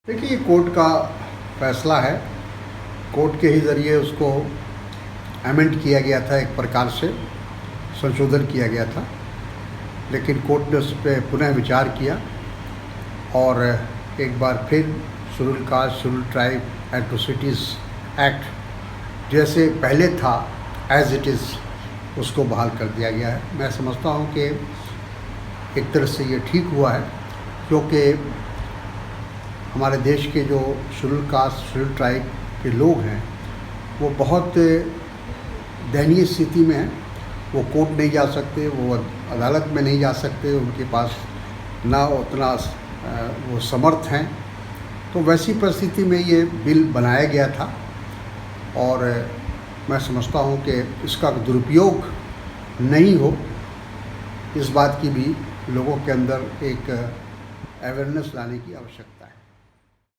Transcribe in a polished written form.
देखिए, ये कोर्ट का फैसला है। कोर्ट के ही ज़रिए उसको अमेंड किया गया था, एक प्रकार से संशोधन किया गया था, लेकिन कोर्ट ने उस पर पुनः विचार किया और एक बार फिर schedule caste schedule tribe atrocities act जैसे पहले था एज इट इज़ उसको बहाल कर दिया गया है। मैं समझता हूँ कि एक तरह से ये ठीक हुआ है, क्योंकि हमारे देश के जो शेड्यूल कास्ट शेड्यूल ट्राइब के लोग हैं वो बहुत दयनीय स्थिति में हैं। वो कोर्ट नहीं जा सकते, वो अदालत में नहीं जा सकते, उनके पास ना उतना वो समर्थ हैं। तो वैसी परिस्थिति में ये बिल बनाया गया था और मैं समझता हूँ कि इसका दुरुपयोग नहीं हो, इस बात की भी लोगों के अंदर एक अवेयरनेस लाने की आवश्यकता है।